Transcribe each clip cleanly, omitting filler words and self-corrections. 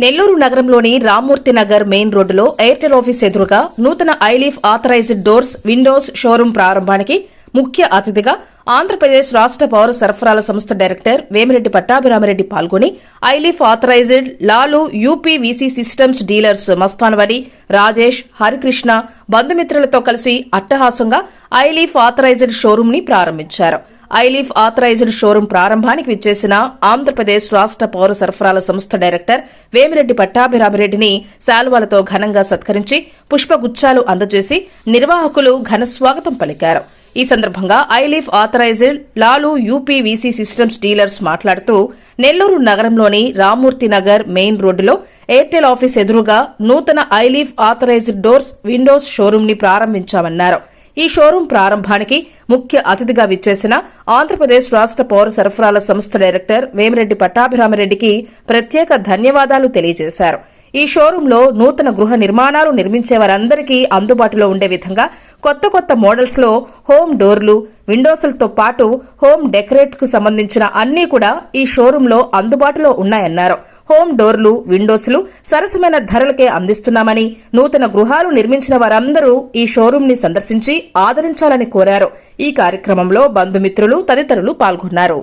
నెల్లూరు నగరంలోని రామ్మూర్తి నగర్ మెయిన్ రోడ్డులో ఎయిర్టెల్ ఆఫీస్ ఎదురుగా నూతన iLeaf authorised doors windows showroom ప్రారంభానికి ముఖ్య అతిథిగా ఆంధ్రప్రదేశ్ రాష్ట్ర పౌర సరఫరాల సంస్థ డైరెక్టర్ వేమిరెడ్డి పట్టాభిరామిరెడ్డి పాల్గొని ఐలీఫ్ ఆథరైజ్డ్ లాలు uPVC systems dealers Mastanvali, Rajesh, Harikrishna బంధుమిత్రులతో కలిసి అట్టహాసంగా ఐలీఫ్ ఆథరైజ్డ్ షోరూం ని ప్రారంభించారు. ఐలీఫ్ ఆథరైజ్డ్ షోరూం ప్రారంభానికి విచ్చేసిన ఆంధ్రప్రదేశ్ రాష్ట్ర పౌర సరఫరాల సంస్థ డైరెక్టర్ వేమిరెడ్డి పట్టాభిరామిరెడ్డిని శాలువాలతో ఘనంగా సత్కరించి పుష్పగుచ్చాలు అందజేసి నిర్వాహకులు ఘనస్వాగతం పలికారు. ఈ సందర్భంగా ఐలీఫ్ ఆథరైజ్డ్ లాలు యూపీవీసీ సిస్టమ్స్ డీలర్స్ మాట్లాడుతూ నెల్లూరు నగరంలోని రామ్మూర్తి నగర్ మెయిన్ రోడ్డులో ఎయిర్టెల్ ఆఫీస్ ఎదురుగా నూతన iLeaf authorised doors windows showroom ని ప్రారంభించామన్నారు. ఈ షోరూం ప్రారంభానికి ముఖ్య అతిథిగా విచ్చేసిన ఆంధ్రప్రదేశ్ రాష్ట్ర పౌర సరఫరాల సంస్థ డైరెక్టర్ వేమిరెడ్డి పట్టాభిరామిరెడ్డికి ప్రత్యేక ధన్యవాదాలు తెలియజేశారు. ఈ షోరూంలో నూతన గృహ నిర్మాణాలు నిర్మించే వారందరికీ అందుబాటులో ఉండే విధంగా కొత్త మోడల్స్ లో హోమ్ డోర్లు, విండోస్లతో పాటు హోమ్ డెకరేట్ కు సంబంధించిన అన్నీ కూడా ఈ షోరూంలో అందుబాటులో ఉన్నాయన్నారు. హోమ్ డోర్లు, విండోస్లు సరసమైన ధరలకే అందిస్తున్నామని, నూతన గృహాలు నిర్మించిన వారందరూ ఈ షోరూం ని సందర్శించి ఆదరించాలని కోరారు. ఈ కార్యక్రమంలో బంధుమిత్రులు తదితరులు పాల్గొన్నారు.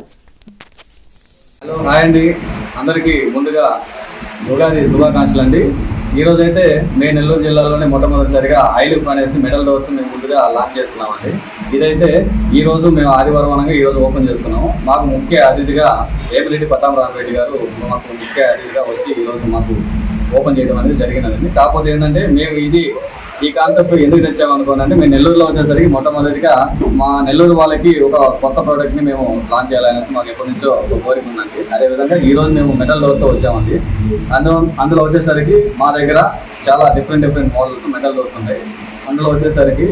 హలో, హాయ్ అండి. అందరికీ ముందుగా ఉగాది శుభాకాంక్షలు అండి. ఈరోజు అయితే మేము నెల్లూరు జిల్లాలోనే మొట్టమొదటిసారిగా ఐలీఫ్ అనేసి మెటల్ డోర్స్ మేము ముందుగా లాంచ్ చేస్తున్నామండి. ఇదైతే ఈరోజు మేము ఆదివారం అనగా ఈరోజు ఓపెన్ చేసుకున్నాము. మాకు ముఖ్య అతిథిగా వేమిరెడ్డి పట్టాభిరామిరెడ్డి గారు మాకు ముఖ్య అతిథిగా వచ్చి ఈరోజు మాకు ఓపెన్ చేయడం అనేది జరిగినదండి. కాకపోతే ఏంటంటే మేము ఈ కాన్సెప్ట్ ఎందుకు తెచ్చామనుకోనంటే, మేము నెల్లూరులో వచ్చేసరికి మొట్టమొదటిగా మా నెల్లూరు వాళ్ళకి ఒక కొత్త ప్రోడక్ట్ని మేము లాంచ్ చేయాలనేసి మాకు ఎప్పటి నుంచో ఒక కోరిక ఉందండి. అదేవిధంగా ఈరోజు మేము మెటల్ డోర్తో వచ్చామండి. అందులో వచ్చేసరికి మా దగ్గర చాలా డిఫరెంట్ మోడల్స్ మెటల్ డోర్స్ ఉంటాయి. అందులో వచ్చేసరికి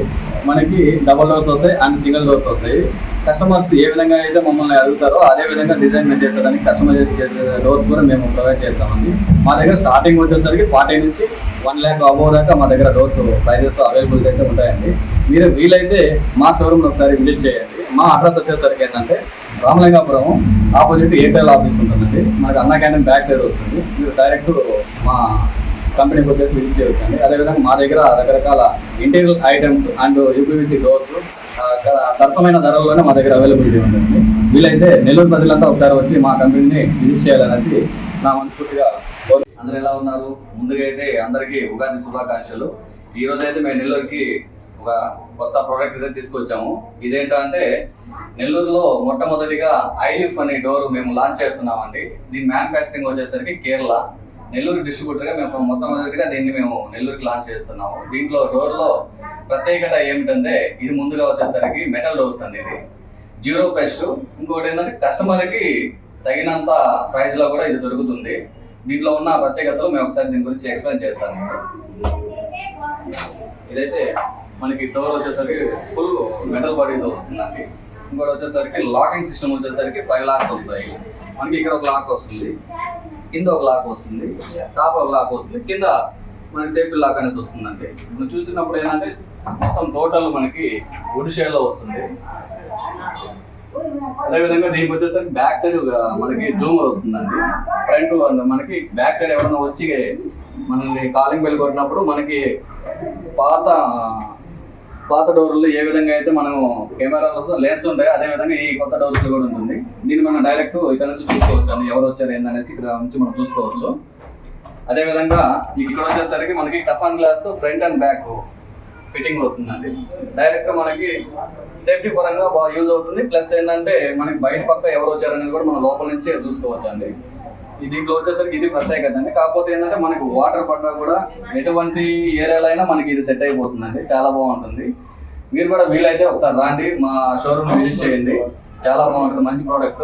మనకి డబల్ డోర్స్ వస్తాయి అండ్ సింగిల్ డోర్స్ వస్తాయి. కస్టమర్స్ ఏ విధంగా అయితే మమ్మల్ని అడుగుతారో అదే విధంగా డిజైన్ చేసేదానికి కస్టమైజ్ చేసే డోర్స్ కూడా మేము ప్రొవైడ్ చేస్తామండి. మా దగ్గర స్టార్టింగ్ వచ్చేసరికి 40 నుంచి 1 lakh అబోవ్ దాకా మా దగ్గర డోర్స్ ప్రైజెస్ అవైలబుల్ అయితే ఉంటాయండి. మీరు వీలైతే మా షోరూమ్లో ఒకసారి విజిట్ చేయండి. మా అడ్రస్ వచ్చేసరికి ఏంటంటే రామలింగాపురం ఆపోజిట్ ఎయిర్టెల్ ఆఫీస్ ఉంటుందండి. మనకు అన్నా క్యాంటీన్ బ్యాక్ సైడ్ వస్తుంది. మీరు డైరెక్ట్ మా కంపెనీకి వచ్చేసి విజిట్ చేయవచ్చండి. అదేవిధంగా మా దగ్గర రకరకాల interior items and UPVC doors సరసమైన ధరల్లోనే మా దగ్గర అవైలబిలిటీ ఉంటుంది. వీలైతే నెల్లూరు ప్రజలంతా ఒకసారి వచ్చి మా కంపెనీని విజిట్ చేయాలనేసి నా మనస్ఫూర్తిగా కోరుకుంటున్నాను. అందరూ ఎలా ఉన్నారు? ముందుగా అయితే అందరికీ ఉగాది శుభాకాంక్షలు. ఈ రోజు అయితే మేము నెల్లూరుకి ఒక కొత్త ప్రోడక్ట్ అయితే తీసుకొచ్చాము. ఇదేంటంటే నెల్లూరులో మొట్టమొదటిగా ఐలీఫ్ అనే డోర్ మేము లాంచ్ చేస్తున్నామండి. దీని మ్యానుఫ్యాక్చరింగ్ వచ్చేసరికి కేరళ. నెల్లూరు డిస్ట్రిబ్యూటర్గా మేము మొట్టమొదటిగా దీన్ని మేము నెల్లూరుకి లాంచ్ చేస్తున్నాము. దీంట్లో డోర్లో ప్రత్యేకత ఏమిటంటే, ఇది ముందుగా వచ్చేసరికి మెటల్ డోర్స్ అండి. ఇది 0 పెస్ట్. ఇంకోటి ఏంటంటే కస్టమర్కి తగినంత ప్రైస్లో కూడా ఇది దొరుకుతుంది. దీంట్లో ఉన్న ప్రత్యేకతలు మేము ఒకసారి దీని గురించి ఎక్స్ప్లెయిన్ చేస్తాను. ఇదైతే మనకి డోర్ వచ్చేసరికి ఫుల్ మెటల్ బాడీతో వస్తుందండి. ఇంకోటి వచ్చేసరికి లాకింగ్ సిస్టమ్ వచ్చేసరికి 5 లాక్స్ వస్తాయి. మనకి ఇక్కడ ఒక లాక్ వస్తుంది, కింద ఒక లాక్ వస్తుంది, టాప్ ఒక లాక్ వస్తుంది, కింద మనకి సేఫ్టీ లాక్ అనేది వస్తుందండి. మనం చూసినప్పుడు ఏంటంటే మొత్తం టోటల్ మనకి వుడ్ షేడ్ లో వస్తుంది. అదేవిధంగా దీనికి వచ్చేసరికి బ్యాక్ సైడ్ మనకి జూమర్ వస్తుందండి. ఫ్రంట్ మనకి బ్యాక్ సైడ్ ఎవరైనా వచ్చి మనల్ని కాలింగ్ బెల్ కొట్టినప్పుడు మనకి పాత డోర్లు ఏ విధంగా అయితే మనం కెమెరాలో లెన్స్ ఉంటాయో అదే విధంగా ఈ కొత్త డోర్స్ కూడా ఉంటుంది. దీన్ని మనం డైరెక్ట్ ఇక్కడ నుంచి చూసుకోవచ్చు అండి, ఎవరు వచ్చారు ఏందనేసి ఇక్కడ నుంచి మనం చూసుకోవచ్చు. అదేవిధంగా ఇక్కడ వచ్చేసరికి మనకి toughen glass front and back fitting వస్తుందండి. డైరెక్ట్ మనకి సేఫ్టీ పరంగా బాగా యూజ్ అవుతుంది. ప్లస్ ఏంటంటే మనకి బయట పక్క ఎవరు వచ్చారనేది కూడా మనం లోపల నుంచే చూసుకోవచ్చు అండి. దీంట్లో వచ్చేసరికి ఇది ప్రత్యేకత అండి. కాకపోతే ఏంటంటే మనకి వాటర్ పడ్డా కూడా ఎటువంటి ఏరియాలో అయినా మనకి ఇది సెట్ అయిపోతుందండి. చాలా బాగుంటుంది. మీరు కూడా వీలైతే ఒకసారి రాండి, మా షోరూమ్ విజిట్ చేయండి. చాలా బాగుంటుంది, మంచి ప్రోడక్ట్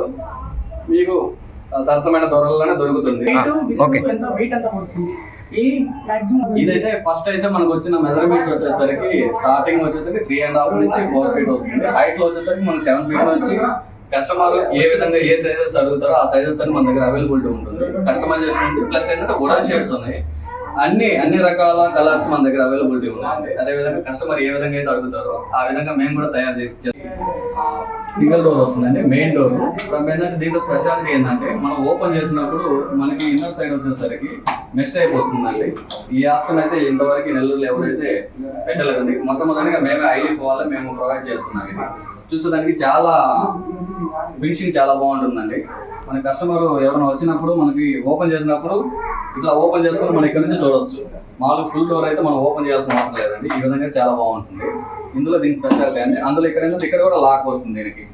మీకు సరసమైన ధరల్లోనే దొరుకుతుంది. ఇదైతే ఫస్ట్ అయితే మనకు వచ్చిన మెజర్మెంట్స్ వచ్చేసరికి స్టార్టింగ్ వచ్చేసరికి 3.5 నుంచి 4 feet వస్తుంది. హైట్ లో వచ్చేసరికి మన 7 feet నుంచి కస్టమర్ ఏ విధంగా ఏ సైజెస్ అడుగుతారో ఆ సైజెస్ అని మన దగ్గర అవైలబిలిటీ ఉంటుంది. కస్టమైజేషన్ ఉంది. ప్లస్ ఏంటంటే వుడెన్ షేడ్స్ ఉన్నాయి. అన్ని రకాల కలర్స్ మన దగ్గర అవైలబిలిటీ ఉన్నాయండి. అదే విధంగా కస్టమర్ ఏ విధంగా అయితే అడుగుతారో ఆ విధంగా మేము కూడా తయారు చేసి సింగిల్ డోర్ వస్తుందండి, మెయిన్ డోర్. ఏంటంటే దీంట్లో స్పెషాలిటీ ఏంటంటే మనం ఓపెన్ చేసినప్పుడు మనకి ఇన్నర్ సైడ్ వచ్చేసరికి మెష్ టైప్ వస్తుందండి. ఈ ఆప్షన్ అయితే ఇంతవరకు నెల్లూరులో ఎవరైతే పెట్టలేదండి. మొట్టమొదటిగా మేమే ఐలీఫ్ వాళ్ళ మేము ప్రొవైడ్ చేస్తున్నాం. ఇది చూసేదానికి చాలా ఫినిషింగ్ చాలా బాగుంటుందండి. మన కస్టమర్ ఎవరైనా వచ్చినప్పుడు మనకి ఓపెన్ చేసినప్పుడు ఇట్లా ఓపెన్ చేసుకుని మనం ఇక్కడ నుంచి చూడవచ్చు. మామూలుగా ఫుల్ డోర్ అయితే మనం ఓపెన్ చేయాల్సిన అవసరం లేదండి. ఈ విధంగా చాలా బాగుంటుంది. ఇందులో దీని స్పెషాలిటీ అండి. అందులో ఇక్కడ కూడా లాక్ వస్తుంది. దీనికి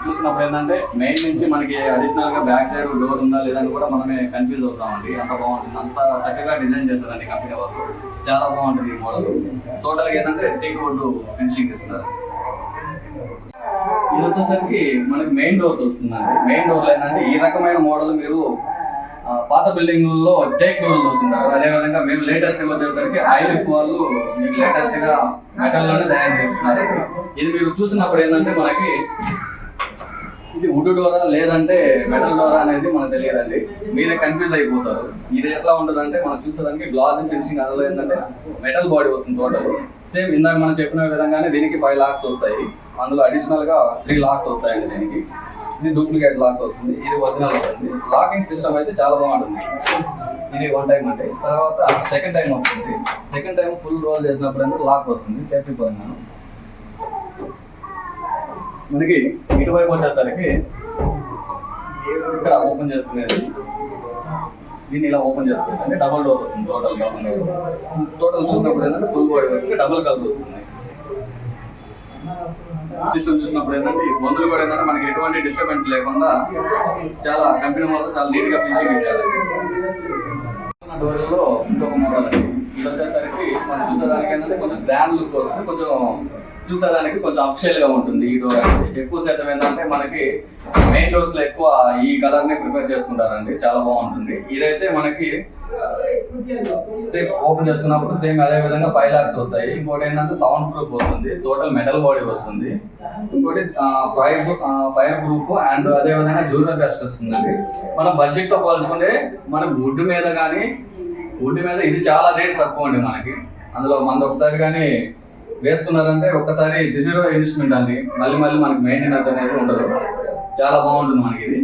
చూసినప్పుడు ఏంటంటే మెయిన్ నుంచి మనకి అడిషనల్ గా బ్యాక్ సైడ్ డోర్ ఉందా లేదని కూడా మనమే కన్ఫ్యూజ్ అవుతామండి. అంత బాగుంటుంది, అంత చక్కగా డిజైన్ చేస్తారండి కంపెనీ వాళ్ళు. చాలా బాగుంటుంది ఈ మోడల్. టోటల్ గా ఏంటంటే టీక్ వుడ్ ఫినిషింగ్ ఇస్తారు. ఇది వచ్చేసరికి మనకి మెయిన్ డోర్స్ వస్తుందండి. మెయిన్ డోర్లు ఏంటంటే ఈ రకమైన మోడల్ మీరు పాత బిల్డింగ్లలో టేక్ డోర్లు చూస్తుంటారు. అదేవిధంగా మేము లేటెస్ట్ గా వచ్చేసరికి ఐలిఫ్ వాళ్ళు మీకు లేటెస్ట్ గా మెటల్ లోనే తయారు చేస్తున్నారు. ఇది మీరు చూసినప్పుడు ఏంటంటే మనకి ఇది వుడ్ డోరా లేదంటే మెటల్ డోరా అనేది మనకు తెలియదండి. మీరే కన్ఫ్యూజ్ అయిపోతారు. ఇది ఎట్లా ఉంటుంది అంటే మనం చూసేదానికి గ్లాస్ ఫినిషింగ్, అందులో ఏంటంటే మెటల్ బాడీ వస్తుంది టోటల్. సేమ్ ఇందాక మనం చెప్పిన విధంగానే దీనికి 5 లాక్స్ వస్తాయి. అందులో అడిషనల్ గా 3 లాక్స్ వస్తాయండి. దీనికి ఇది డూప్లికేట్ లాక్స్ వస్తుంది, ఇది ఒరిజినల్ వస్తుంది. లాకింగ్ సిస్టమ్ అయితే చాలా బాగుంటుంది. ఇది 1 టైం అంటే తర్వాత సెకండ్ టైం వస్తుంది. సెకండ్ టైం ఫుల్ రోల్ చేసినప్పుడు లాక్ వస్తుంది సేఫ్టీ పరంగా. మనకి ఇటువైపు వచ్చేసరికి ఇక్కడ ఓపెన్ చేసుకునేది, దీన్ని ఇలా ఓపెన్ చేసుకోవచ్చు అంటే డబుల్ డోర్ వస్తుంది. టోటల్ చూసినప్పుడు ఏంటంటే ఫుల్ బాడీ వస్తుంది, డబుల్ కలర్ వస్తుంది. సిస్టమ్ చూసినప్పుడు ఏంటంటే ఈ బందులు కూడా ఏంటంటే మనకి ఎటువంటి డిస్టర్బెన్స్ లేకుండా చాలా కంపెనీ వాళ్ళు చాలా నీట్ గా ఫినిషింగ్ ఇచ్చారు. డోర్లలో ఇంకొక మోడల్ అండి. ఇది వచ్చేసరికి మనం చూసేదానికి ఏంటంటే కొంచెం గ్రాండ్ లుక్ వస్తుంది, కొంచెం చూసేదానికి కొంచెం అఫిషియల్ గా ఉంటుంది. ఈ డోర్ అనేది ఎక్కువ శాతం ఏంటంటే మనకి మెయిన్ డోర్స్ లో ఎక్కువ ఈ కలర్ ని ప్రిఫర్ చేసుకుంటారండి. చాలా బాగుంటుంది. ఇదైతే మనకి సేమ్ ఓపెన్ చేసుకున్నప్పుడు సేమ్ అదే విధంగా 5 లాక్స్ వస్తాయి. ఇంకోటి ఏంటంటే సౌండ్ ప్రూఫ్ వస్తుంది, టోటల్ మెటల్ బాడీ వస్తుంది. ఇంకోటి ఫైర్ ప్రూఫ్ అండ్ అదే విధంగా జ్యూరల్ బెస్ట్ వస్తుందండి. మన బడ్జెట్ తో పోల్చుకుంటే మనకి వుడ్ మీద ఇది చాలా రేట్ తక్కువ అండి. మనకి అందులో మనది ఒకసారి కానీ వేసుకున్నారంటే ఒక్కసారి 0 ఇన్వెస్ట్మెంట్ అండి. మళ్ళీ మనకి మెయింటెనెన్స్ అనేది ఉండదు. చాలా బాగుంటుంది మనకి ఇది.